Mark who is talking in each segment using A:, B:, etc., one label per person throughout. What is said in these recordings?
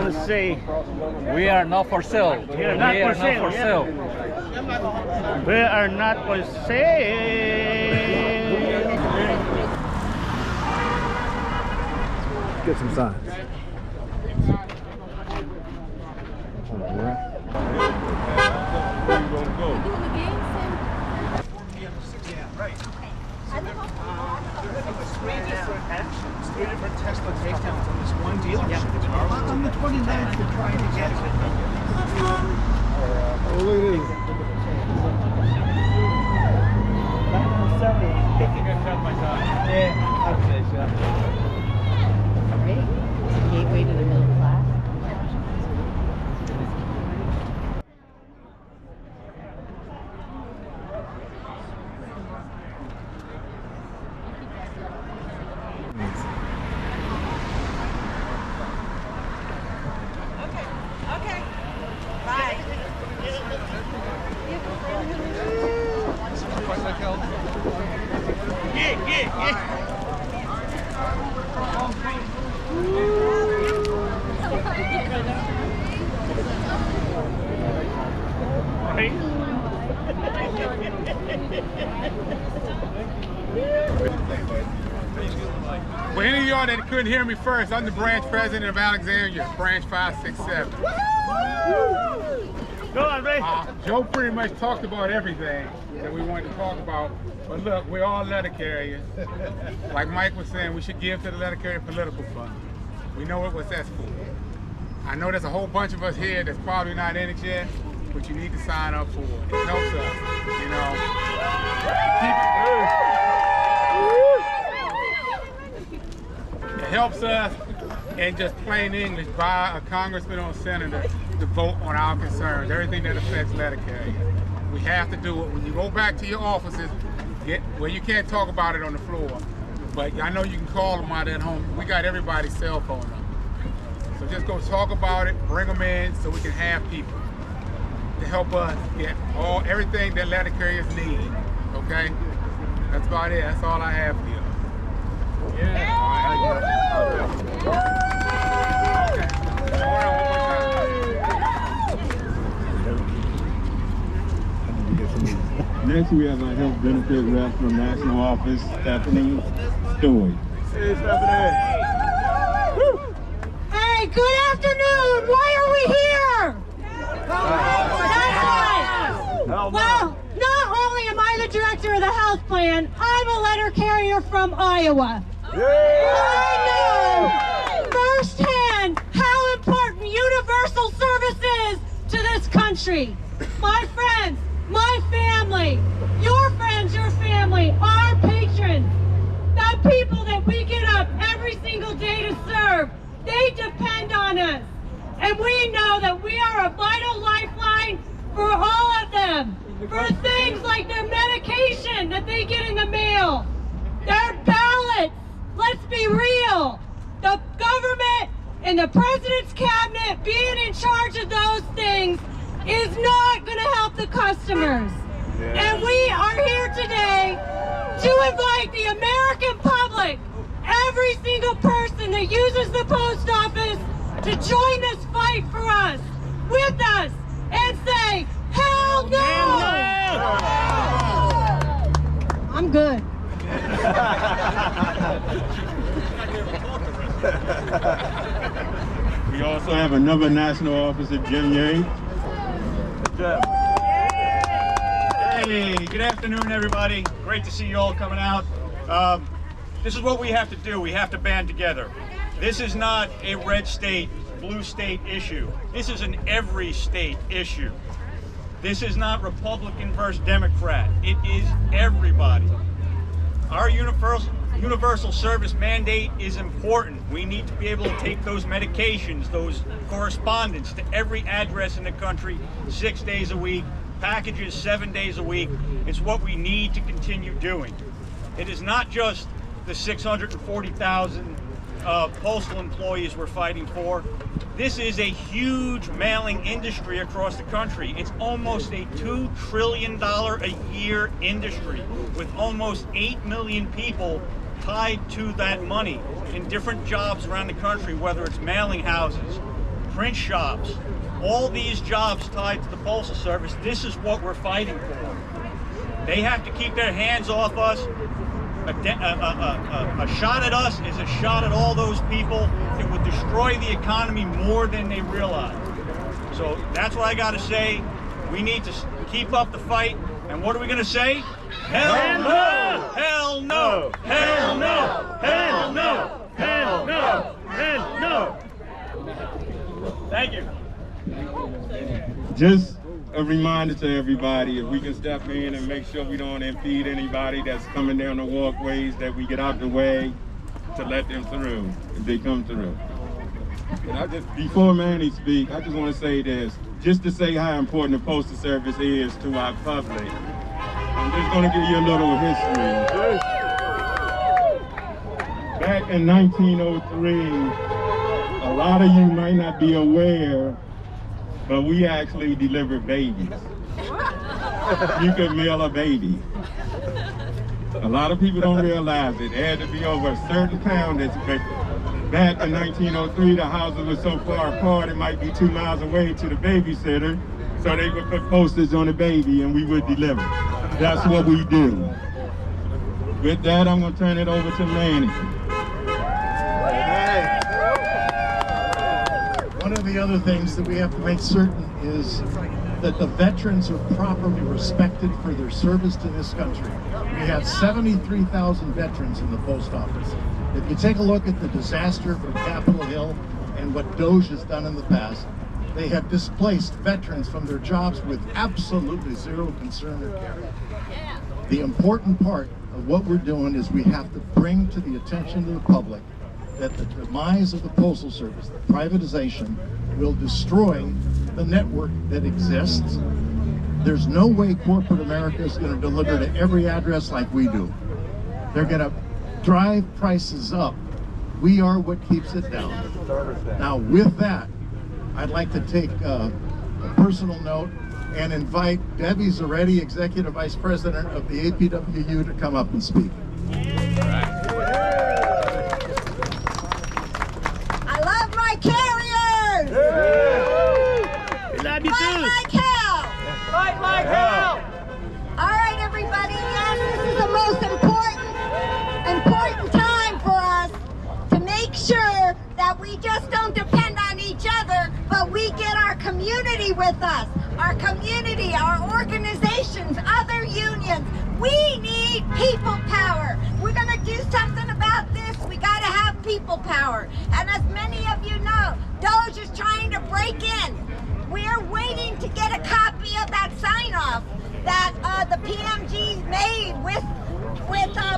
A: want to say
B: we are not for sale.
A: we are not for sale. We are not for sale.
C: Get some signs.
D: Three different Tesla takedowns on this one dealership. On the 29th, we're trying to get it.
C: Oh, look at this.
D: Yeah, I'd say so.
E: Great. Gateway to the middle class.
F: Okay. Bye.
G: For any of y'all that couldn't hear me first, I'm the branch president of Alexandria, branch 567.
A: Go on, Ray.
G: Joe pretty much talked about everything that we wanted to talk about. But look, we're all letter carriers. Like Mike was saying, we should give to the letter carrier political fund. We know what that's for. I know there's a whole bunch of us here that's probably not in it yet, but you need to sign up for it. It helps us, you know. It helps us, in just plain English, buy a congressman or a senator to vote on our concerns, everything that affects letter carriers. We have to do it. When you go back to your offices, well, you can't talk about it on the floor, but I know you can call them out at home. We got everybody's cell phone number. So just go talk about it, bring them in so we can have people to help us get everything that letter carriers need, okay? That's about it. That's all I have for you. Yeah.
H: Next, we have our health benefit rep from National Office, Stephanie Stewart.
C: Hey, Stephanie.
F: Hey, good afternoon. Why are we here? That's right. Well, not only am I the director of the health plan, I'm a letter carrier from Iowa. I know firsthand how important universal service is to this country. My friends, my family, your friends, your family, our patrons, the people that we get up every single day to serve, they depend on us. And we know that we are a vital lifeline for all of them, for things like their medication that they get in the mail, their ballots. Let's be real. The government and the president's cabinet being in charge of those things is not going to help the customers. And we are here today to invite the American public, every single person that uses the post office, to join this fight for us, with us, and say, hell no! I'm good.
H: We also have another national officer, Jim Ye.
I: Hey, good afternoon, everybody. Great to see you all coming out. This is what we have to do. We have to band together. This is not a red state, blue state issue. This is an every state issue. This is not Republican versus Democrat. It is everybody. Our universal service mandate is important. We need to be able to take those medications, those correspondence to every address in the country 6 days a week, packages 7 days a week. It's what we need to continue doing. It is not just the 640,000 postal employees we're fighting for. This is a huge mailing industry across the country. It's almost a $2 trillion a year industry with almost 8 million people tied to that money in different jobs around the country, whether it's mailing houses, print shops, all these jobs tied to the Postal Service, this is what we're fighting for. They have to keep their hands off us. A shot at us is a shot at all those people. It would destroy the economy more than they realize. So that's what I got to say. We need to keep up the fight. And what are we going to say? Hell no! Hell no! Hell no! Hell no! Hell no! Hell no! Thank you.
H: Just a reminder to everybody, if we can step in and make sure we don't impede anybody that's coming down the walkways, that we get out the way to let them through if they come through. And before Manny speak, I just want to say this, just to say how important the Postal Service is to our public. I'm just going to give you a little history. Back in 1903, a lot of you might not be aware, but we actually delivered babies. You could mail a baby. A lot of people don't realize it. It had to be over a certain town. Back in 1903, the houses were so far apart, it might be 2 miles away to the babysitter. So they would put postage on the baby and we would deliver. That's what we do. With that, I'm going to turn it over to Manny.
J: One of the other things that we have to make certain is that the veterans are properly respected for their service to this country. We have 73,000 veterans in the post office. If you take a look at the disaster from Capitol Hill and what DOGE has done in the past, they have displaced veterans from their jobs with absolutely zero concern or care. The important part of what we're doing is we have to bring to the attention of the public that the demise of the Postal Service, the privatization, will destroy the network that exists. There's no way corporate America is going to deliver to every address like we do. They're going to drive prices up. We are what keeps it down. Now with that, I'd like to take a personal note and invite Debbie Zaretti, Executive Vice President of the APWU, to come up and speak.
F: I love my carriers!
A: We love you
F: Fight
A: too!
F: like hell!
A: Fight like hell!
F: All right, everybody, yes, this is the most important time for us to make sure that we just don't depend on each other, but we get our community with us. Our community, our organizations, other unions. We need people power. We're going to do something about this. We got to have people power. And as many of you know, DOGE is trying to break in. We're waiting to get a copy of that sign-off that the PMG made with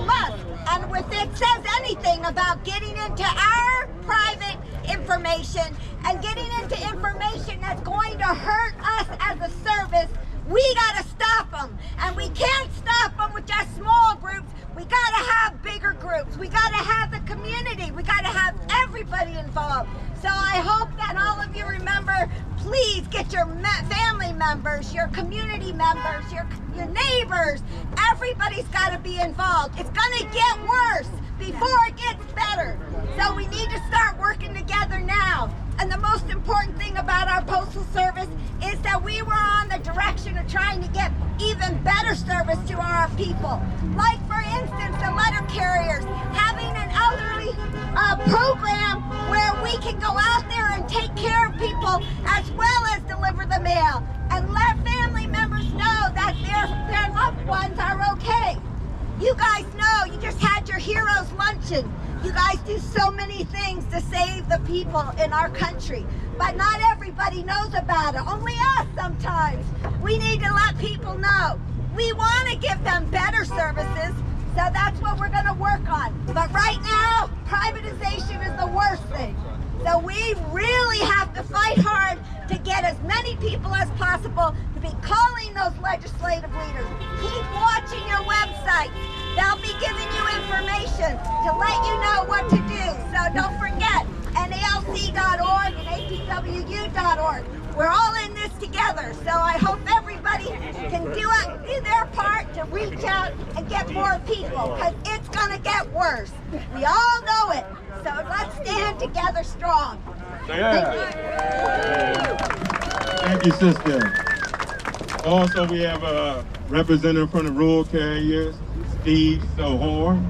F: Musk. And if it says anything about getting into our private information and getting into information that's going to hurt us as a service, we got to stop them. And we can't stop them with just small groups. We got to have bigger groups. We got to have the community. We got to have everybody involved. So I hope that all of you remember, please get your family members, your community members, your neighbors. Everybody's got to be involved. It's going to get worse before it gets better. So we need to start working together now. And the most important thing about our Postal Service is that we were on the direction of trying to get even better service to our people. Like, for instance, the letter carriers, having an elderly program where we can go out there and take care of people as well as deliver the mail and let family members know that their loved ones are okay. You guys know, you just had your Heroes Luncheon. You guys do so many things to save the people in our country, but not everybody knows about it. Only us sometimes. We need to let people know. We want to give them better services, so that's what we're going to work on. But right now, privatization is the worst thing. So we really have to fight hard to get as many people as possible to be calling those legislative leaders. Keep watching your website. They'll be giving you information to let you know what to do. So don't forget, NALC.org and APWU.org. We're all in this together. So I hope everybody can do their part to reach out and get more people, because it's going to get worse. We all know it. So let's stand together strong.
H: Thank you, sister. Also, we have a representative from the rural carriers, Steve Sohorn.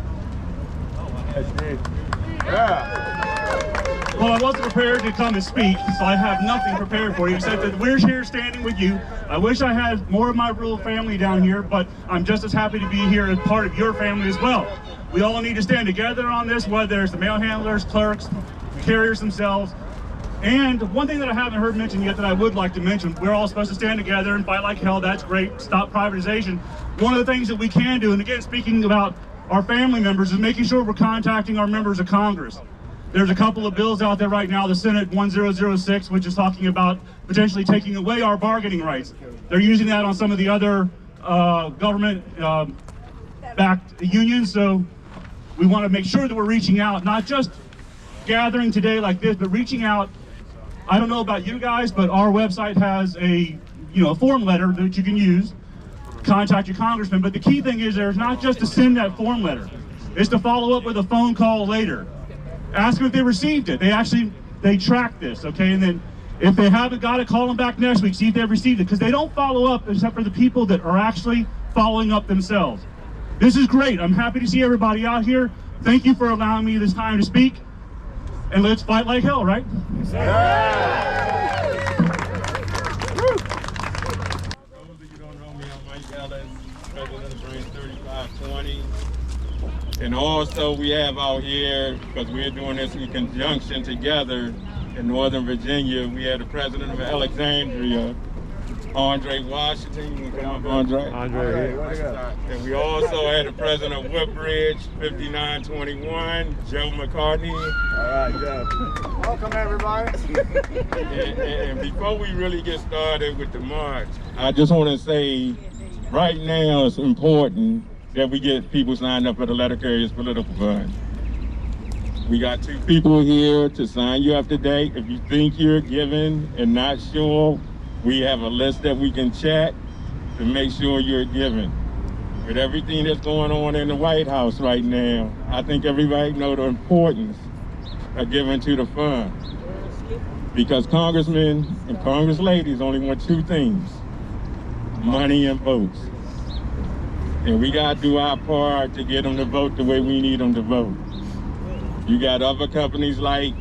I: Well, I wasn't prepared to come and speak, so I have nothing prepared for you except that we're here standing with you. I wish I had more of my rural family down here, but I'm just as happy to be here as part of your family as well. We all need to stand together on this, whether it's the mail handlers, clerks, the carriers themselves. And one thing that I haven't heard mentioned yet that I would like to mention, we're all supposed to stand together and fight like hell. That's great. Stop privatization. One of the things that we can do, and again, speaking about our family members, is making sure we're contacting our members of Congress. There's a couple of bills out there right now, the Senate 1006, which is talking about potentially taking away our bargaining rights. They're using that on some of the other government-backed unions, so we want to make sure that we're reaching out, not just gathering today like this, but reaching out. I don't know about you guys, but our website has a form letter that you can use. Contact your congressman, but the key thing is there's not just to send that form letter, it's to follow up with a phone call later. Ask them if they received it. They track this, okay? And then if they haven't got it, call them back next week, see if they've received it, because they don't follow up except for the people that are actually following up themselves. This is great. I'm happy to see everybody out here. Thank you for allowing me this time to speak. And let's fight like hell, right?
H: President of Range 3520. And also we have out here, because we're doing this in conjunction together in Northern Virginia, we have the president of Alexandria, Andre Washington. You can come up, Andre. And we also had the president of Woodbridge, 5921, Joe McCartney.
C: All right, Joe. Welcome, everybody.
H: And before we really get started with the march, I just want to say, right now it's important that we get people signed up for the Letter Carriers Political Fund. We got 2 people here to sign you up today. If you think you're giving and not sure, we have a list that we can chat to make sure you're giving. With everything that's going on in the White House right now, I think everybody knows the importance of giving to the fund. Because congressmen and congress ladies only want 2 things: money and votes. And we got to do our part to get them to vote the way we need them to vote. You got other companies like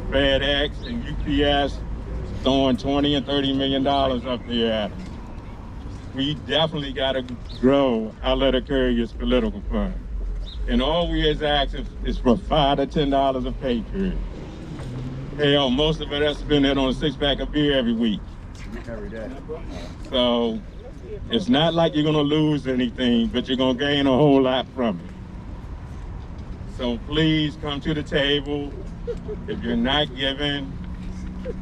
H: FedEx and UPS throwing $20 and $30 million up there at us. We definitely got to grow our Letter Carriers Political Fund. And all we is asking is for $5 to $10 a pay period. Hell, most of us spend it on a 6-pack of beer every week.
C: Every day.
H: So it's not like you're gonna lose anything, but you're gonna gain a whole lot from it. So please come to the table if you're not giving,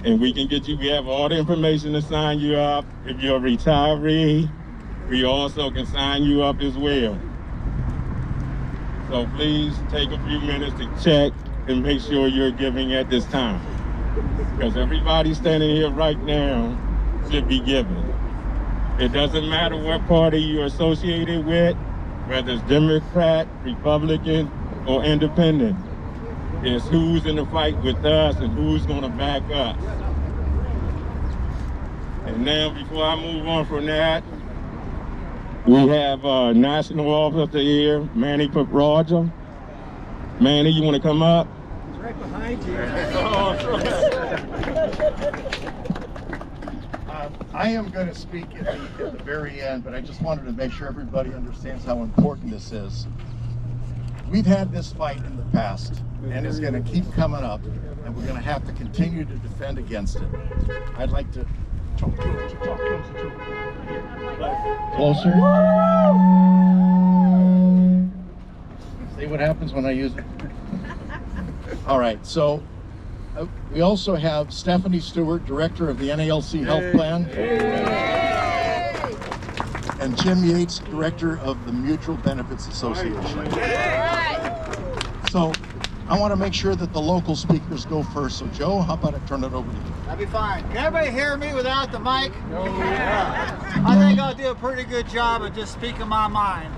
H: and we can get you, we have all the information to sign you up. If you're a retiree, we also can sign you up as well. So please take a few minutes to check and make sure you're giving at this time. Because everybody standing here right now should be giving. It doesn't matter what party you're associated with, whether it's Democrat, Republican, or Independent. It's who's in the fight with us and who's gonna back us. And now, before I move on from that, we have a national officer here, Manny Roger. Manny, you wanna come up?
D: He's right behind you.
J: I am going to speak at the very end, but I just wanted to make sure everybody understands how important this is. We've had this fight in the past, and it's going to keep coming up, and we're going to have to continue to defend against it. I'd like to talk closer to it. Closer. See what happens when I use it? All right, so we also have Stephanie Stewart, Director of the NALC Health Plan, and Jim Yates, Director of the Mutual Benefits Association. So I want to make sure that the local speakers go first. So Joe, how about I turn it over to you?
D: That'd be fine. Can everybody hear me without the mic? I think I'll do a pretty good job of just speaking my mind.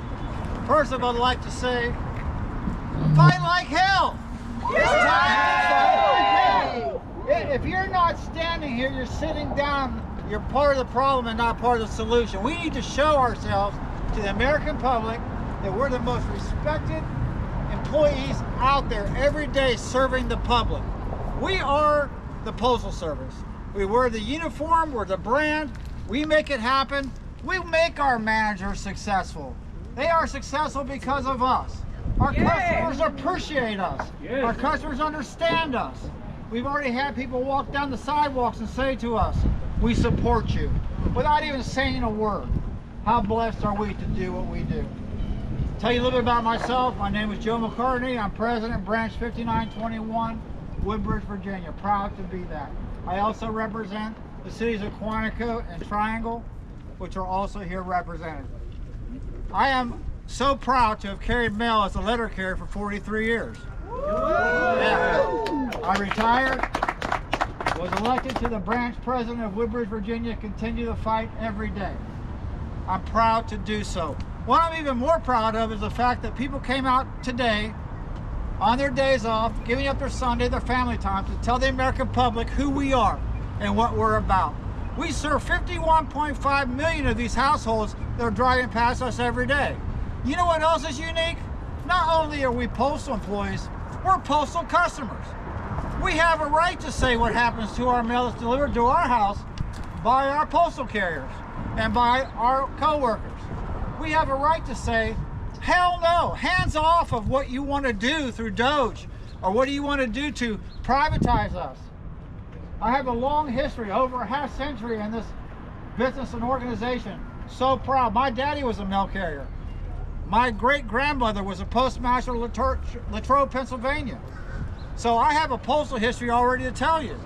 D: First of all, I'd like to say, fight like hell! It's time to fight like hell! If you're not standing here, you're sitting down. You're part of the problem and not part of the solution. We need to show ourselves to the American public that we're the most respected employees out there every day serving the public. We are the Postal Service. We wear the uniform, we're the brand, we make it happen. We make our managers successful. They are successful because of us. Our customers appreciate us. Our customers understand us. We've already had people walk down the sidewalks and say to us, we support you, without even saying a word. How blessed are we to do what we do? Tell you a little bit about myself. My name is Joe McCartney. I'm president, branch 5921, Woodbridge, Virginia. Proud to be that. I also represent the cities of Quantico and Triangle, which are also here represented. I am so proud to have carried mail as a letter carrier for 43 years. Yeah. I retired, was elected to the branch president of Woodbridge, Virginia, continue the fight every day. I'm proud to do so. What I'm even more proud of is the fact that people came out today on their days off, giving up their Sunday, their family time, to tell the American public who we are and what we're about. We serve 51.5 million of these households that are driving past us every day. You know what else is unique? Not only are we postal employees, we're postal customers. We have a right to say what happens to our mail that's delivered to our house by our postal carriers and by our co-workers. We have a right to say, hell no, hands off of what you want to do through Doge, or what do you want to do to privatize us. I have a long history, over a half century in this business and organization. So proud. My daddy was a mail carrier. My great-grandmother was a postmaster in Latrobe, Pennsylvania. So I have a postal history already to tell you.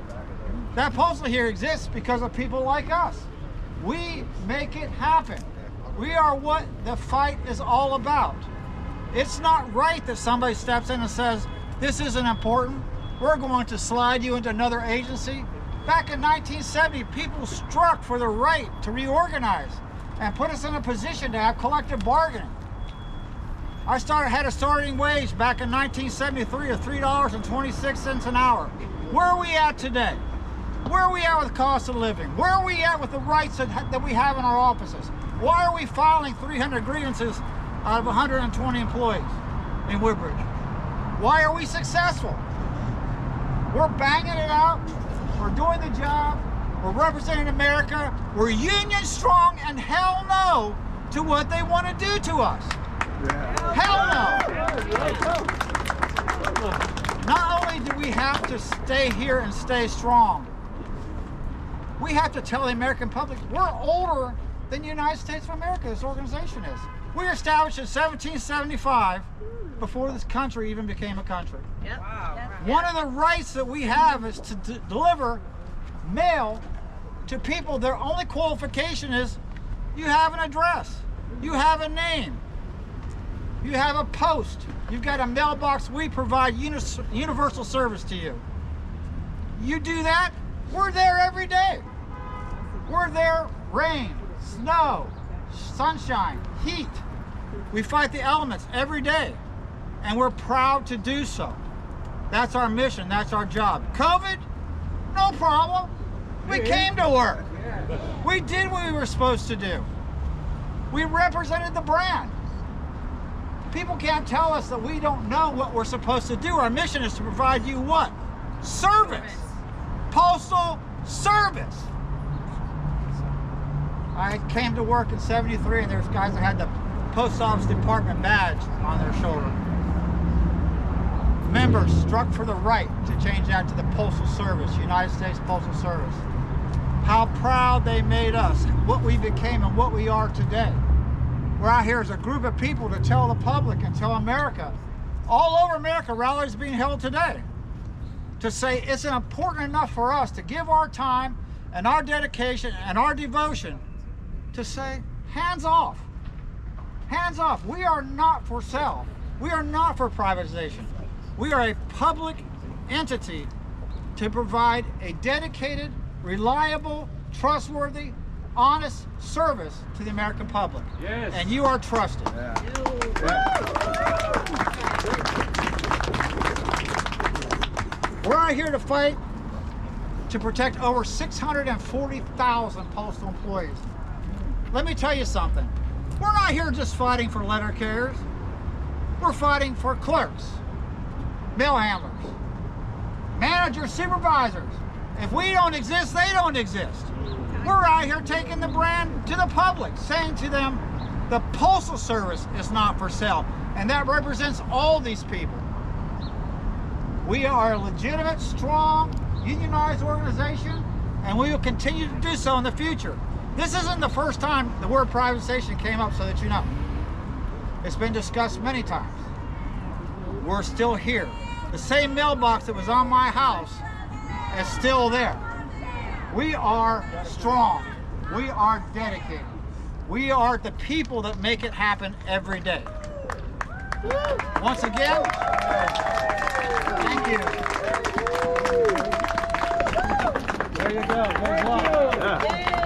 D: That postal here exists because of people like us. We make it happen. We are what the fight is all about. It's not right that somebody steps in and says, this isn't important, we're going to slide you into another agency. Back in 1970, people struck for the right to reorganize and put us in a position to have collective bargaining. I had a starting wage back in 1973 of $3.26 an hour. Where are we at today? Where are we at with cost of living? Where are we at with the rights that we have in our offices? Why are we filing 300 grievances out of 120 employees in Woodbridge? Why are we successful? We're banging it out. We're doing the job. We're representing America. We're union strong, and hell no to what they want to do to us. Hell no. Not only do we have to stay here and stay strong, we have to tell the American public we're older than the United States of America, this organization is. We were established in 1775 before this country even became a country. Yep. Wow. One of the rights that we have is to deliver mail to people. Their only qualification is you have an address, you have a name, you have a post, you've got a mailbox. We provide universal service to you. You do that, we're there every day. We're there, rain, snow, sunshine, heat. We fight the elements every day, and we're proud to do so. That's our mission, that's our job. COVID, no problem. We came to work. We did what we were supposed to do. We represented the brand. People can't tell us that we don't know what we're supposed to do. Our mission is to provide you what? Service. Postal service. I came to work in '73, and there's guys that had the post office department badge on their shoulder. Members struck for the right to change that to the Postal Service, United States Postal Service. How proud they made us, what we became and what we are today. We're out here as a group of people to tell the public and tell America, all over America, rallies being held today, to say it's important enough for us to give our time and our dedication and our devotion to say, hands off. Hands off. We are not for sale. We are not for privatization. We are a public entity to provide a dedicated, reliable, trustworthy, honest service to the American public. Yes. And you are trusted. Yeah. We're out here to fight to protect over 640,000 postal employees. Let me tell you something. We're not here just fighting for letter carriers. We're fighting for clerks, mail handlers, managers, supervisors. If we don't exist, they don't exist. We're out here taking the brand to the public, saying to them, the Postal Service is not for sale. And that represents all these people. We are a legitimate, strong, unionized organization, and we will continue to do so in the future. This isn't the first time the word privatization came up, so that you know. It's been discussed many times. We're still here. The same mailbox that was on my house is still there. We are strong. We are dedicated. We are the people that make it happen every day. Once again, thank you.
A: There you go. Good luck.
C: Yeah.